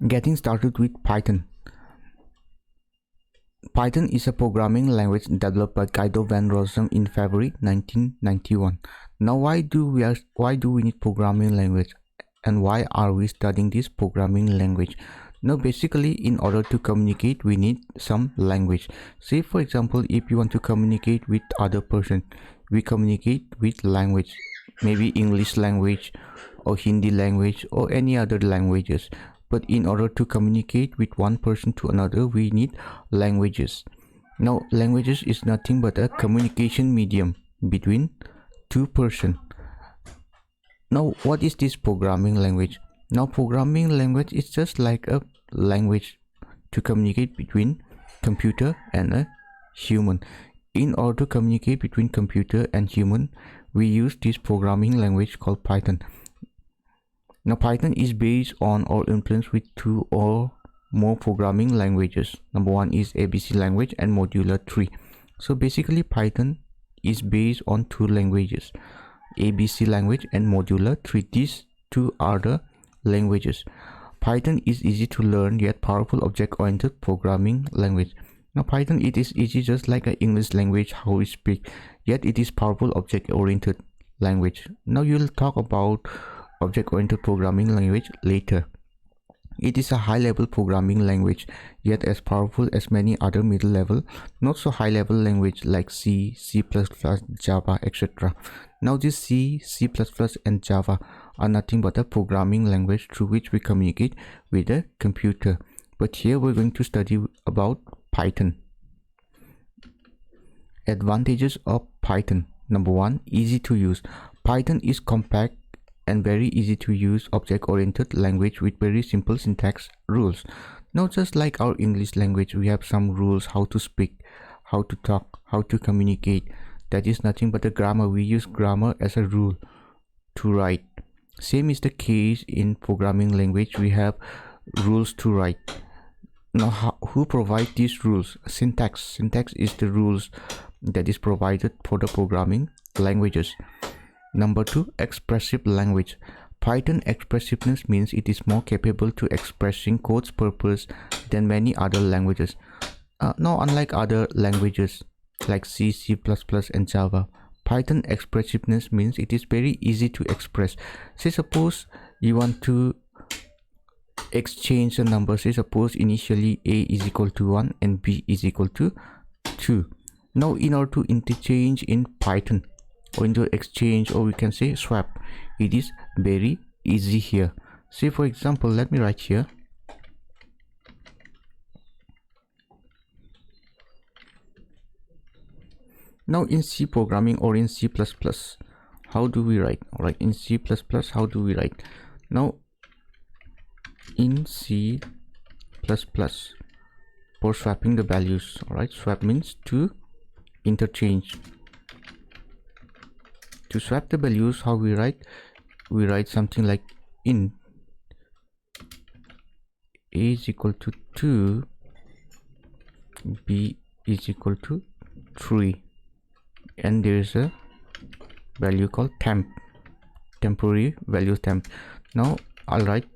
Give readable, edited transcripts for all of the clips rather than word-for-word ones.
Getting started with Python. Python is a programming language developed by Guido van Rossum in February 1991. Now, why do we need programming language, and why are we studying this programming language? Now, basically, in order to communicate, we need some language. Say, for example, if you want to communicate with other person, we communicate with language, maybe English language or Hindi language or any other languages. But in order to communicate with one person to another, we need languages. Now, languages is nothing but a communication medium between two persons. Now, what is this programming language? Now, programming language is just like a language to communicate between computer and a human. In order to communicate between computer and human, we use this programming language called Python. Now, Python is based on or influenced with two or more programming languages. Number one is ABC language and modular 3. So basically, Python is based on two languages, ABC language and modular 3. These two are the languages. Python is easy to learn yet powerful object-oriented programming language. Now, Python, it is easy just like an English language, how we speak, yet it is powerful object-oriented language. Now, you'll talk about object-oriented programming language later. It is a high-level programming language, yet as powerful as many other middle-level, not so high-level language like C, C++, Java, etc. Now, this C, C++, and Java are nothing but a programming language through which we communicate with a computer. But here we're going to study about Python. Advantages of Python. Number one, easy to use. Python is compact and very easy to use object-oriented language with very simple syntax rules. Now, just like our English language, we have some rules how to speak, how to talk, how to communicate. That is nothing but a grammar. We use grammar as a rule to write. Same is the case in programming language. We have rules to write. Now, who provides these rules? Syntax. Syntax is the rules that is provided for the programming languages. Number two, expressive language. Python expressiveness means it is more capable to expressing code's purpose than many other languages. Now, unlike other languages like C, C++, and Java, Python expressiveness means it is very easy to express. Say suppose you want to exchange the numbers. Say suppose initially A is equal to 1 and B is equal to 2. Now, in order to interchange in Python, or into exchange, or we can say swap, it is very easy here. Say for example, let me write here, now in C programming or in C++, how do we write? All right, in C++, how do we write? Now in C++, for swapping the values, all right, swap means to interchange. To swap the values, how we write? We write something like int A is equal to 2, B is equal to 3, and there is a value called temp, temporary value temp. Now I'll write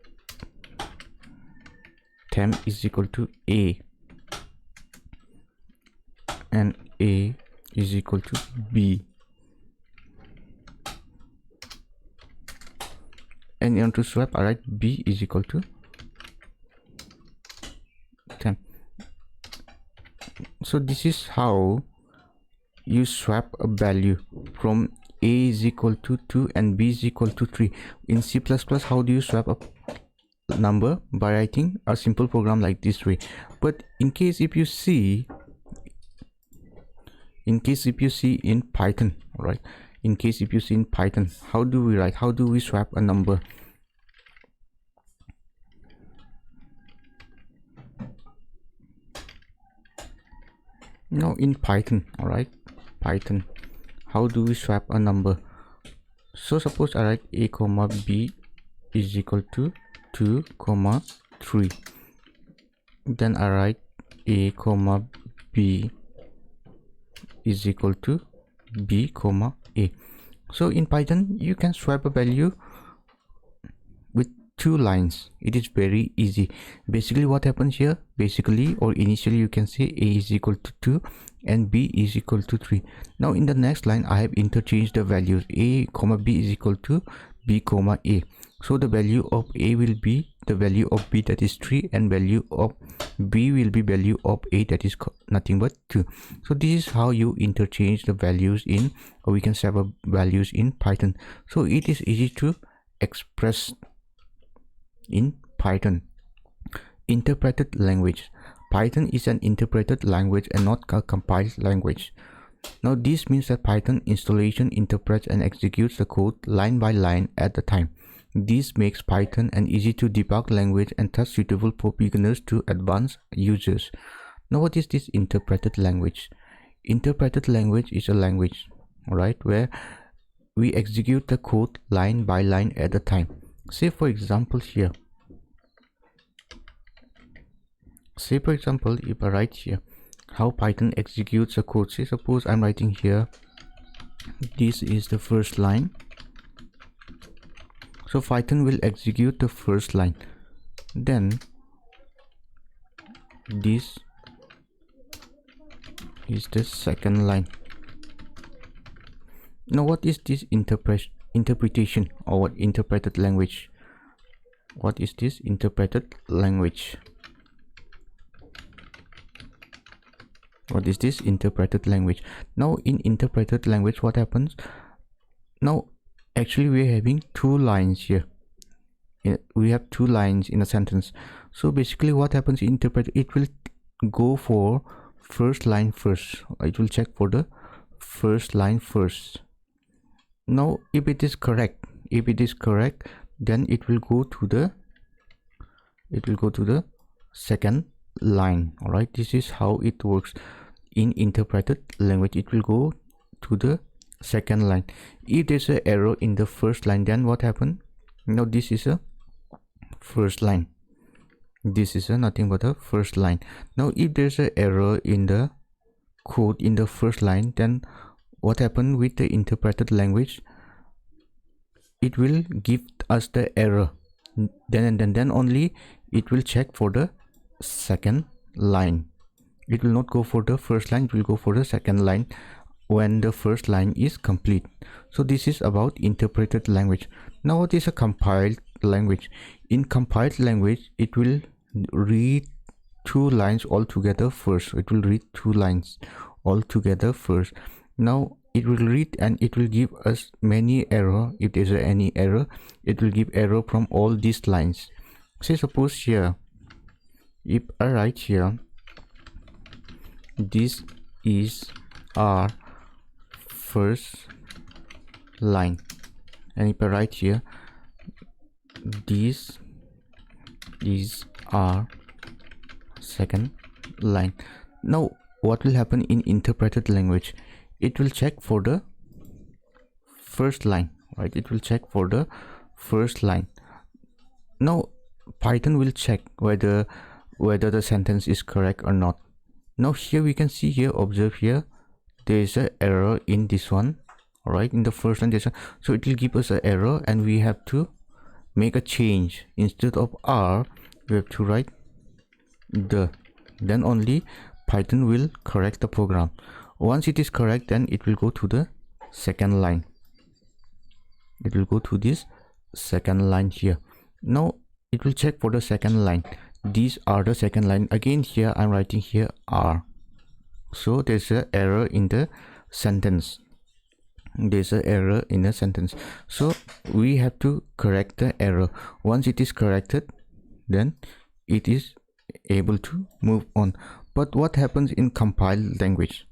temp is equal to A, and A is equal to B. And in order to swap, I write B is equal to temp. So this is how you swap a value from A is equal to 2 and B is equal to 3. In C++, how do you swap a number? By writing a simple program like this way. But in case if you see in Python, right? In case if you see in Python, how do we write? How do we swap a number? Now in Python, all right, Python, how do we swap a number? So suppose I write A comma B is equal to 2 comma 3. Then I write A comma B is equal to B comma A. So in Python, you can swap a value with 2 lines. It is very easy. Basically what happens here, basically or initially you can say a is equal to 2 and b is equal to 3. Now in the next line I have interchanged the values. A comma b is equal to b comma a. So the value of a will be the value of b, that is 3, and value of b will be value of a, that is nothing but 2. So this is how you interchange the values in, or we can say values in Python. So it is easy to express in Python. Interpreted language. Python is an interpreted language and not a compiled language. Now this means that Python installation interprets and executes the code line by line at a time. This makes Python an easy to debug language and thus suitable for beginners to advanced users. Now what is this interpreted language? Interpreted language is a language, right, where we execute the code line by line at a time. Say for example here, if I write here how Python executes a code. Say suppose I'm writing here, this is the first line. So Python will execute the first line, then this is the second line. Now what is this interpretation or interpreted language? What is this interpreted language? What is this interpreted language? Now in interpreted language what happens? Now actually we are having 2 lines here. We have 2 lines in a sentence. So basically what happens in interpret, it will go for first line first. It will check for the first line first. Now if it is correct, then it will go to the second line. All right, this is how it works in interpreted language. It will go to the second line. If there's an error in the first line, then what happened? Now this is a first line, this is a nothing but a first line. Now if there's an error in the code in the first line, then what happened with the interpreted language? It will give us the error, then only it will check for the second line. It will not go for the first line, it will go for the second line when the first line is complete. So this is about interpreted language. Now what is a compiled language? In compiled language, it will read 2 lines all together first. It will read 2 lines all together first. Now it will read and it will give us many error. If there's any error, it will give error from all these lines. Say suppose here, if I write here, this is our first line, and if I write here, this is our second line. Now what will happen in interpreted language? It will check for the first line, right? It will check for the first line. Now Python will check whether the sentence is correct or not. Now here we can see here, observe here, there is an error in this one. All right, in the first line there's so it will give us an error, and we have to make a change. Instead of R, we have to write the, then only Python will correct the program. Once it is correct, then it will go to the second line. It will go to this second line here. Now it will check for the second line. These are the second line. Again here I'm writing here R. So there's an error in the sentence. There's an error in the sentence. So we have to correct the error. Once it is corrected, then it is able to move on. But what happens in compiled language?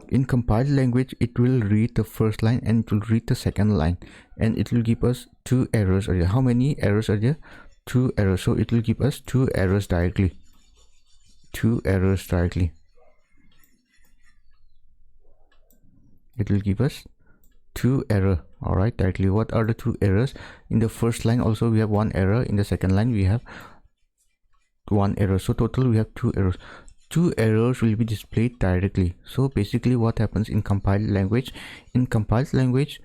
In compiled language, it will read the first line and it will read the second line, and it will give us 2 errors. How many errors are there? 2 errors. So it will give us 2 errors directly. 2 errors directly. It will give us 2 error. All right, directly. What are the 2 errors? In the first line also we have 1 error. In the second line we have 1 error. So total we have 2 errors. 2 errors will be displayed directly. So basically what happens in compiled language? In compiled language,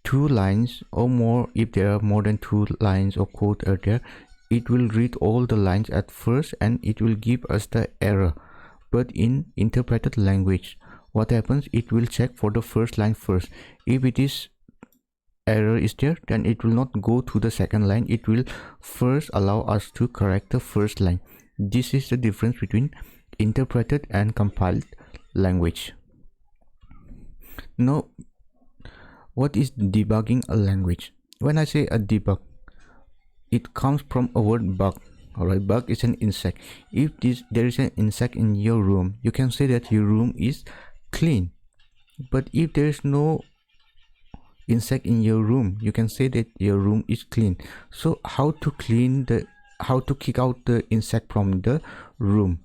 two lines or more, if there are more than two lines of code are there, it will read all the lines at first and it will give us the error. But in interpreted language, what happens, it will check for the first line first. If it is error is there, then it will not go to the second line. It will first allow us to correct the first line. This is the difference between interpreted and compiled language. Now, what is debugging a language? When I say a debug, it comes from a word bug. Alright, bug is an insect. If there is an insect in your room, you can say that your room is clean. But if there is no insect in your room, you can say that your room is clean. So how to kick out the insect from the room?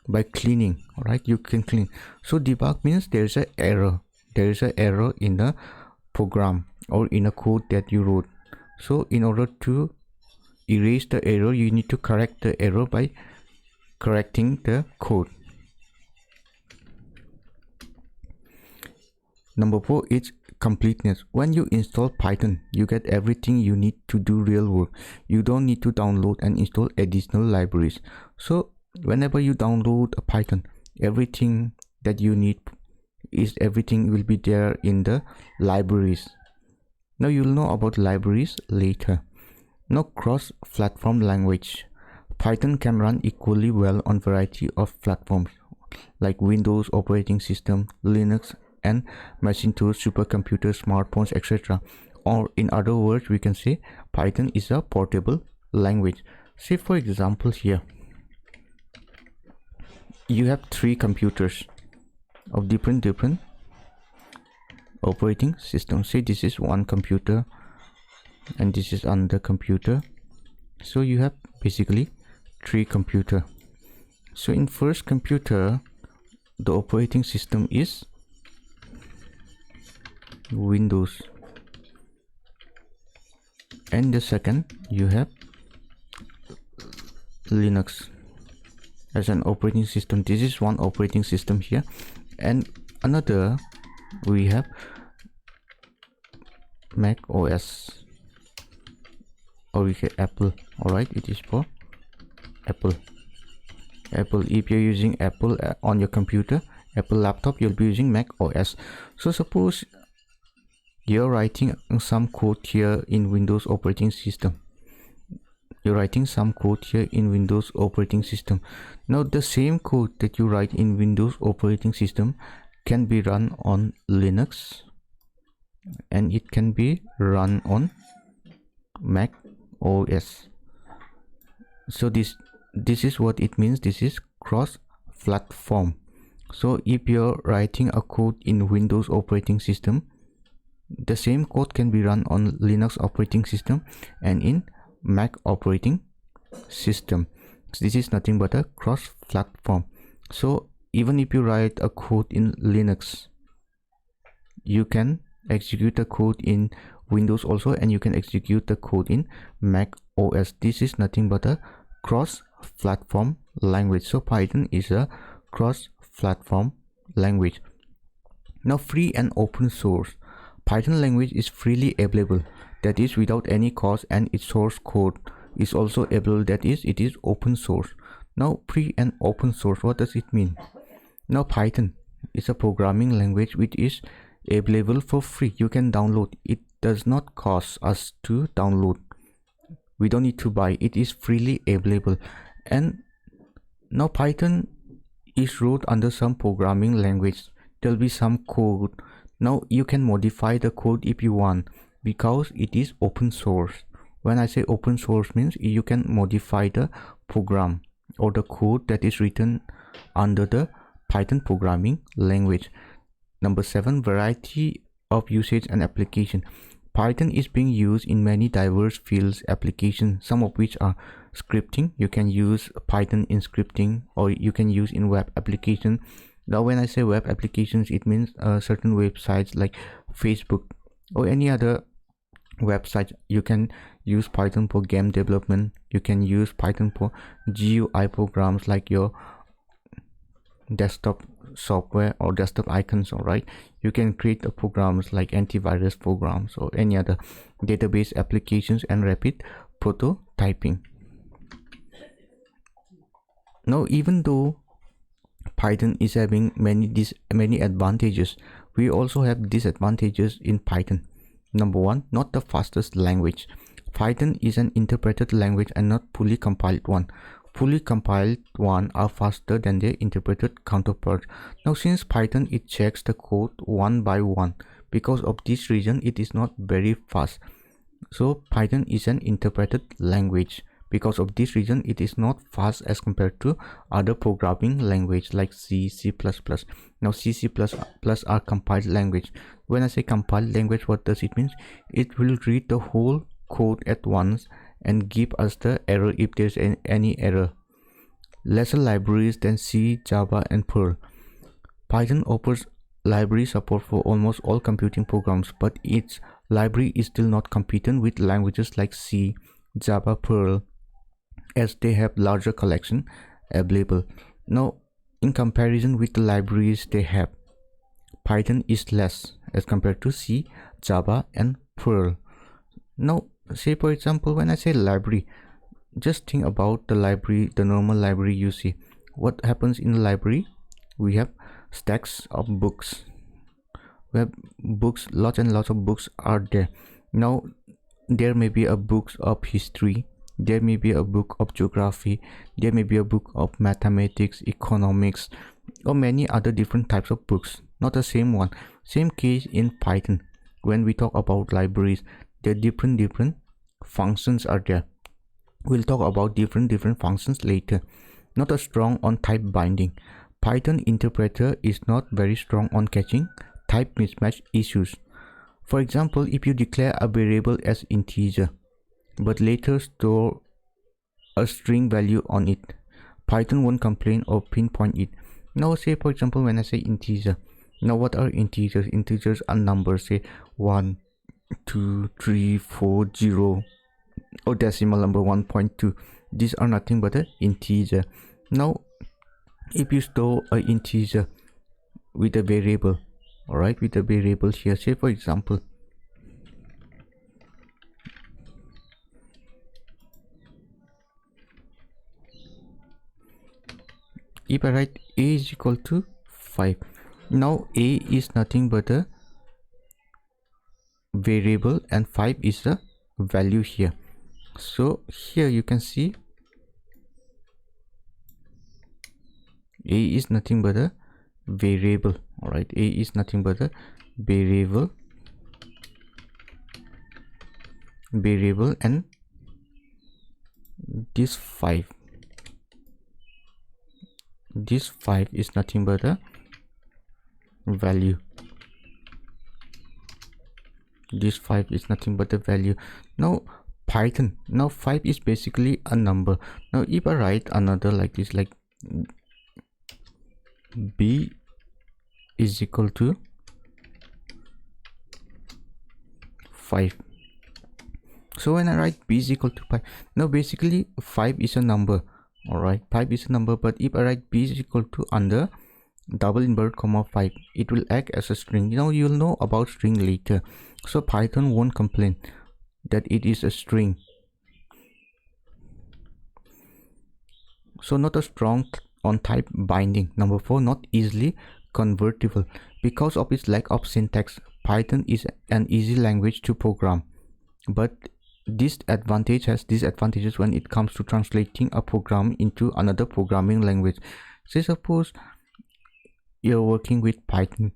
By cleaning. Alright, you can clean. So debug means there is an error. There is an error in the program or in a code that you wrote. So in order to erase the error, you need to correct the error by correcting the code. Number 4 is completeness. When you install Python, you get everything you need to do real work. You don't need to download and install additional libraries. So whenever you download a Python, everything that you need everything will be there in the libraries. Now you'll know about libraries later. Now, cross-platform language. Python can run equally well on variety of platforms like Windows operating system, Linux, and Macintosh, supercomputers, smartphones, etc. Or in other words, we can say Python is a portable language. Say for example here, you have 3 computers of different operating systems. Say this is one computer and this is another computer. So you have basically 3 computers. So in first computer, the operating system is Windows, and the second you have Linux as an operating system. This is one operating system here, and another we have Mac OS, or we say Apple. Alright, it is for Apple. If you're using Apple on your computer, Apple laptop, you'll be using Mac OS. So suppose you're writing some code here in Windows operating system. Now the same code that you write in Windows operating system can be run on Linux, and it can be run on Mac OS. So this is what it means. This is cross-platform. So if you're writing a code in Windows operating system, the same code can be run on Linux operating system and in Mac operating system. So this is nothing but a cross-platform. So even if you write a code in Linux, you can execute the code in Windows also, and you can execute the code in Mac OS. This is nothing but a cross-platform language. So Python is a cross-platform language. Now, free and open source. Python language is freely available, that is without any cost, and its source code is also available, that is it is open source. Now, free and open source, what does it mean? Now Python is a programming language which is available for free. You can download it. Does not cost us to download. We don't need to buy. It is freely available. And now Python is wrote under some programming language. There'll be some code. Now you can modify the code if you want, because it is open source. When I say open source means you can modify the program or the code that is written under the Python programming language. Number 7, variety of usage and application. Python is being used in many diverse fields applications, some of which are scripting. You can use Python in scripting, or you can use in web application. Now when I say web applications, it means certain websites like Facebook or any other website. You can use Python for game development. You can use Python for GUI programs like your desktop software or desktop icons. All right, you can create programs like antivirus programs or any other database applications and rapid prototyping. Now, even though Python is having many advantages, we also have disadvantages in Python. Number one, not the fastest language. Python is an interpreted language and not fully compiled one. Fully compiled one are faster than their interpreted counterparts. Now, since Python, it checks the code one by one. Because of this reason, it is not very fast. So Python is an interpreted language. Because of this reason, it is not fast as compared to other programming language like C, C++. Now C, C++ are compiled language. When I say compiled language, what does it mean? It will read the whole code at once and give us the error if there's any error. Lesser libraries than C, Java, and Perl. Python offers library support for almost all computing programs, but its library is still not competent with languages like C, Java, Perl, as they have larger collection available. Now, in comparison with the libraries they have, Python is less as compared to C, Java, and Perl. Now, say for example, when I say library, just think about the library, the normal library you see. What happens in the library? We have stacks of books. We have books, lots and lots of books are there. Now, there may be a book of history, there may be a book of geography, there may be a book of mathematics, economics, or many other different types of books. Not the same one. Same case in Python. When we talk about libraries, there are different functions are there. We'll talk about different functions later. Not a strong on type binding. Python interpreter is not very strong on catching type mismatch issues. For example, if you declare a variable as integer but later store a string value on it, Python won't complain or pinpoint it. Now say for example, when I say integer, now what are integers? Integers are numbers, say 1, 2, 3, 4, 0, or decimal number 1.2. These are nothing but an integer. Now if you store an integer with a variable, all right, with a variable here, say for example, if I write a is equal to 5, now a is nothing but a variable and 5 is the value here. So here you can see a is nothing but a variable. All right, a is nothing but a variable and this 5 is nothing but a value. This 5 is nothing but a value. Now Python, now 5 is basically a number. Now if I write another like this, like b is equal to 5. So when I write b is equal to 5, now basically 5 is a number. All right, 5 is a number, but if I write b is equal to under double inverted comma 5, it will act as a string. Now you'll know about string later, so Python won't complain that it is a string. So not a strong on type binding. Number 4, not easily convertible. Because of its lack of syntax, Python is an easy language to program, but this advantage has disadvantages when it comes to translating a program into another programming language. Say suppose you're working with Python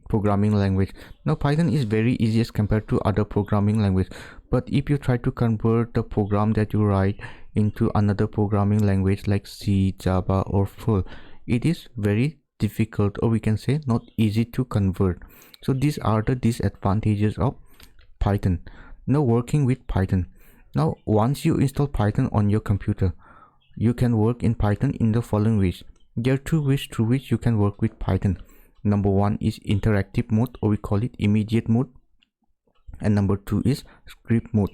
programming language. Now Python is very easy as compared to other programming language, but if you try to convert the program that you write into another programming language like C, Java, or Perl, it is very difficult, or we can say not easy to convert. So these are the disadvantages of Python. Now working with Python. Now once you install Python on your computer, you can work in Python in the following ways. There are 2 ways through which you can work with Python. Number 1 is interactive mode, or we call it immediate mode, and number 2 is script mode.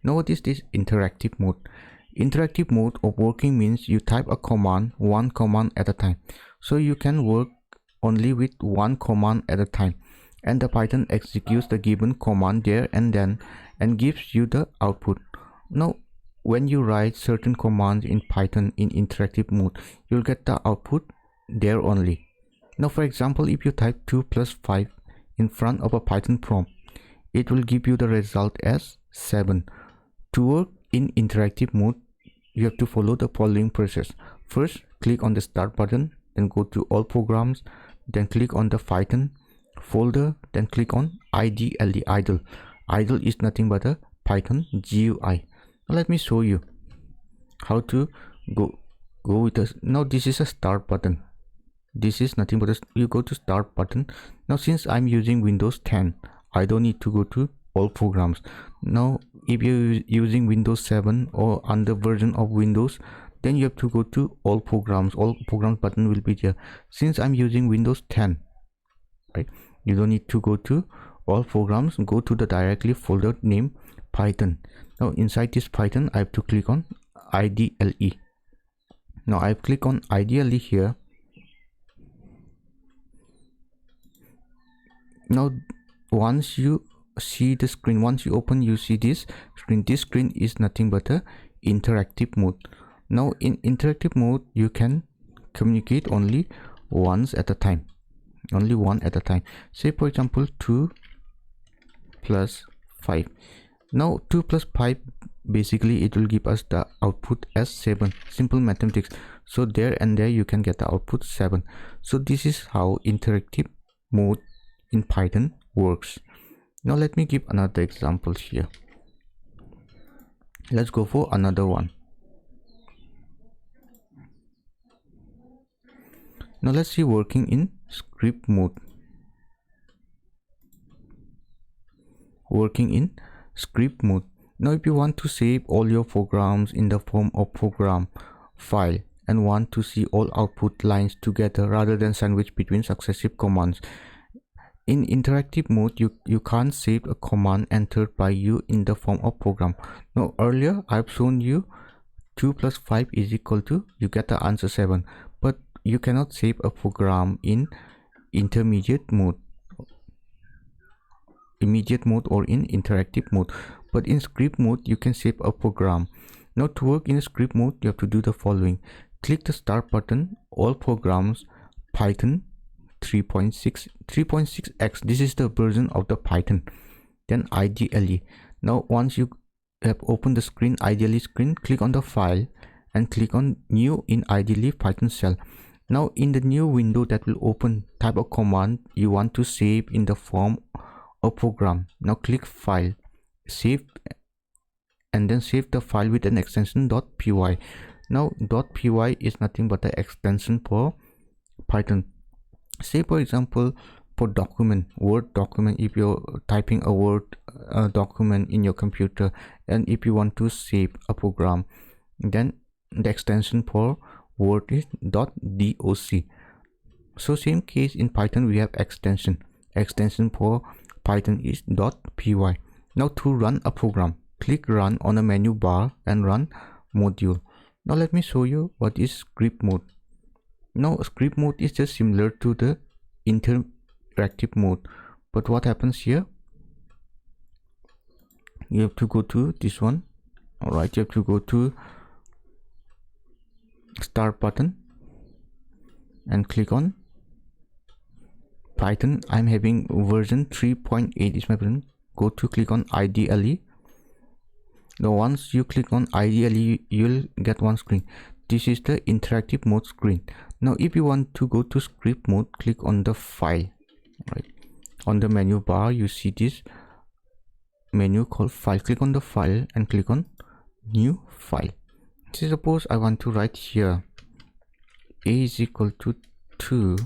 Now what is this interactive mode? Interactive mode of working means you type a command, one command at a time. So you can work only with one command at a time, and the Python executes the given command there and then and gives you the output. Now when you write certain commands in Python in interactive mode, you'll get the output there only. Now for example, if you type 2 plus 5 in front of a Python prompt, it will give you the result as 7. To work in interactive mode, you have to follow the following process. First, click on the start button, then go to all programs, then click on the Python folder, then click on idle. Idle is nothing but a Python GUI. Now let me show you how to go with this. Now this is a start button. This is nothing but you go to start button. Now since I'm using Windows 10, I don't need to go to all programs. Now if you're using Windows 7 or under version of Windows, then you have to go to all programs. All programs button will be there. Since I'm using Windows 10, right, you don't need to go to all programs. Go to the directly folder name Python. Now inside this Python, I have to click on IDLE. Now I click on IDLE here. Now once you see the screen, once you open, you see this screen. This screen is nothing but a interactive mode. Now in interactive mode, you can communicate only once at a time, only one at a time. Say for example 2 plus 5. Now 2 plus 5, basically it will give us the output as 7. Simple mathematics. So there and there you can get the output 7. So this is how interactive mode in Python works. Now let me give another example here. Let's go for another one. Now let's see working in script mode. Working in script mode. Now if you want to save all your programs in the form of program file and want to see all output lines together rather than sandwich between successive commands, in interactive mode you can't save a command entered by you in the form of program. Now earlier I've shown you 2 plus 5 is equal to, you get the answer 7, but you cannot save a program in immediate mode or in interactive mode, but in script mode you can save a program. Now to work in script mode, you have to do the following. Click the start button, all programs, Python 3.6x. This is the version of the Python. Then IDLE. Now once you have opened the screen, IDLE screen, click on the file and click on new in IDLE Python shell. Now in the new window that will open, type a command you want to save in the form of program. Now click file, save, and then save the file with an extension .py. Now .py is nothing but the extension for Python. Say for example for document, Word document, if you're typing a Word document in your computer and if you want to save a program, then the extension for Word is .doc. So same case in Python, we have extension for Python is .py. Now to run a program, click run on a menu bar and run module. Now let me show you what is script mode. Now script mode is just similar to the interactive mode, but what happens here, you have to go to this one. All right, you have to go to start button and click on Python. I'm having version 3.8 is my version. Go to click on IDLE. Now once you click on IDLE, you'll get one screen. This is the interactive mode screen. Now if you want to go to script mode, click on the file. Right, on the menu bar you see this menu called file. Click on the file and click on new file. So suppose I want to write here a is equal to 2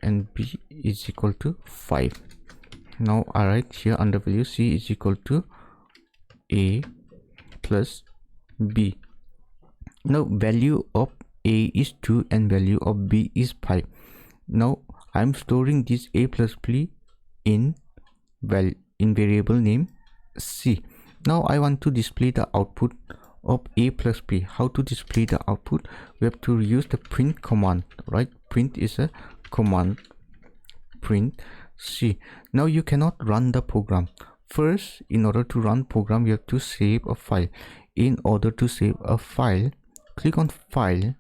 and b is equal to 5. Now I write here under value c is equal to a plus b. Now value of a is 2 and value of b is 5. Now I'm storing this a plus b in variable name c. Now I want to display the output of a plus b. How to display the output? We have to use the print command, right? Print is a command. Print c. Now you cannot run the program. First, in order to run program, you have to save a file. In order to save a file, click on file,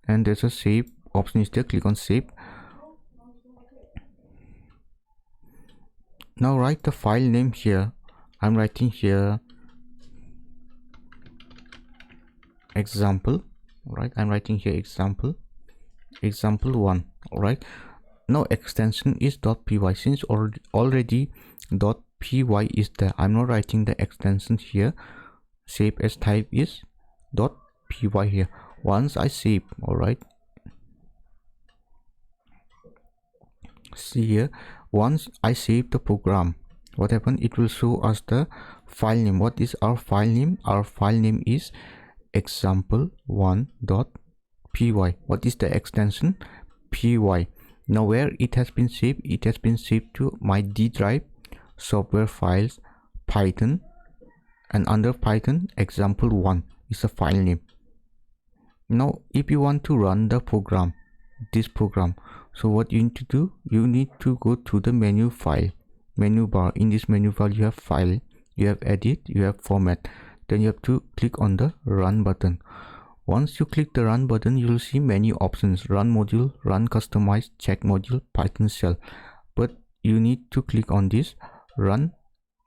and there's a save option is there. Click on save. Now write the file name here. I'm writing here example, right? I'm writing here example 1. All right, now extension is .py. Since already .py is there, I'm not writing the extension here. Save as type is .py here. Once I save, all right, see here, once I save the program, what happened? It will show us the file name. What is our file name? Our file name is example1.py. What is the extension? py. Now where it has been saved? It has been saved to my D drive, software files, Python, and under Python, example1 is a file name. Now if you want to run the program, this program, so what you need to do, you need to go to the menu bar. In this menu bar, you have file, you have edit, you have format. Then you have to click on the run button. Once you click the run button, you will see many options: run module, run customize, check module, Python shell. But you need to click on this run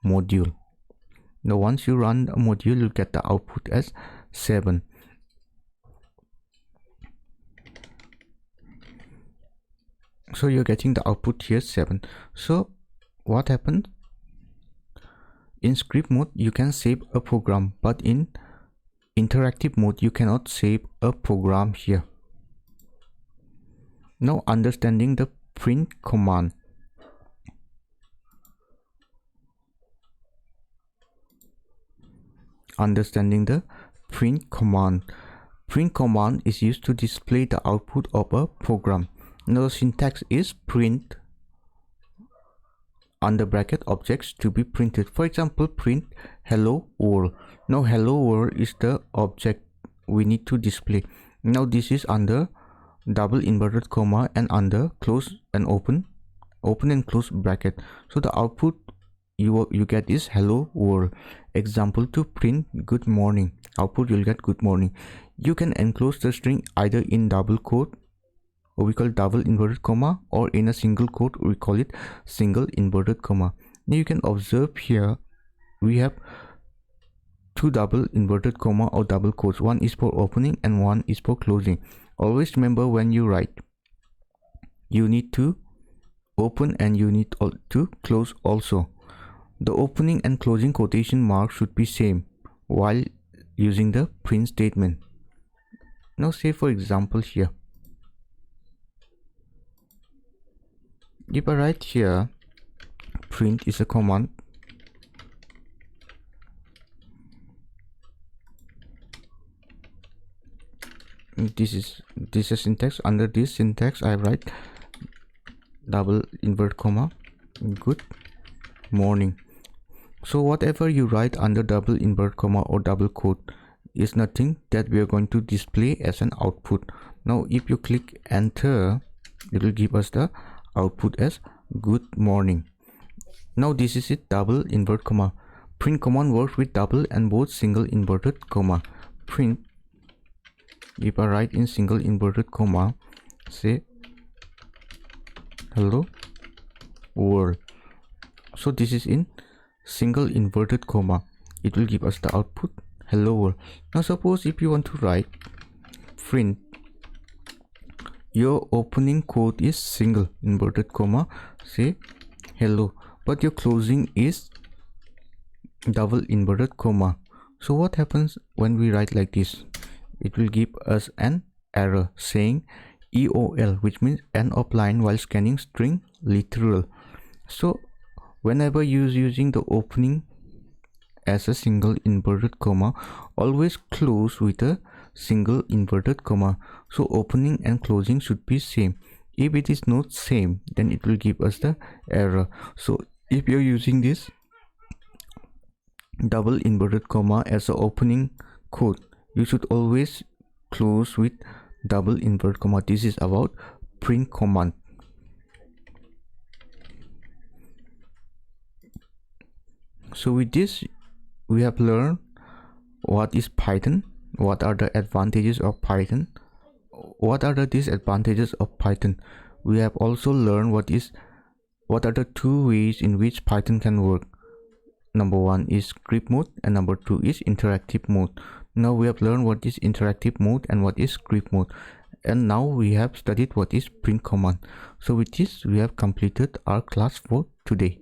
module. Now once you run a module, you'll get the output as 7. So you're getting the output here 7. So what happened? In script mode, you can save a program, but in interactive mode, you cannot save a program here. Now understanding the print command. Understanding the print command. Print command is used to display the output of a program. Now the syntax is print under bracket objects to be printed. For example, print hello world. Now hello world is the object we need to display. Now this is under double inverted comma and under close and open and close bracket. So the output you get is hello world. Example to print good morning. Output you'll get good morning. You can enclose the string either in double quote, or we call double inverted comma, or in a single quote, we call it single inverted comma. Now you can observe here we have 2 double inverted comma or double quotes. One is for opening and one is for closing. Always remember, when you write, you need to open and you need to close also. The opening and closing quotation marks should be same while using the print statement. Now say for example here, if I write here print is a command, this is syntax. Under this syntax I write double invert comma good morning. So whatever you write under double invert comma or double quote is nothing that we are going to display as an output. Now if you click enter, it will give us the output as good morning. Now this is it, double invert comma. Print command works with double and both single inverted comma. Print, if I write in single inverted comma, say hello world. So this is in single inverted comma. It will give us the output hello world. Now suppose if you want to write print, your opening quote is single inverted comma, say hello, but your closing is double inverted comma. So what happens when we write like this? It will give us an error saying EOL, which means end of line while scanning string literal. So whenever you use using the opening as a single inverted comma, always close with a single inverted comma. So opening and closing should be same. If it is not same, then it will give us the error. So if you're using this double inverted comma as the opening quote. You should always close with double inverted comma. This is about print command. So with this, we have learned what is Python, what are the advantages of Python, what are the disadvantages of Python. We have also learned what are the two ways in which Python can work. Number one is script mode and number two is interactive mode. Now we have learned what is interactive mode and what is script mode, and now we have studied what is print command. So with this, we have completed our class for today.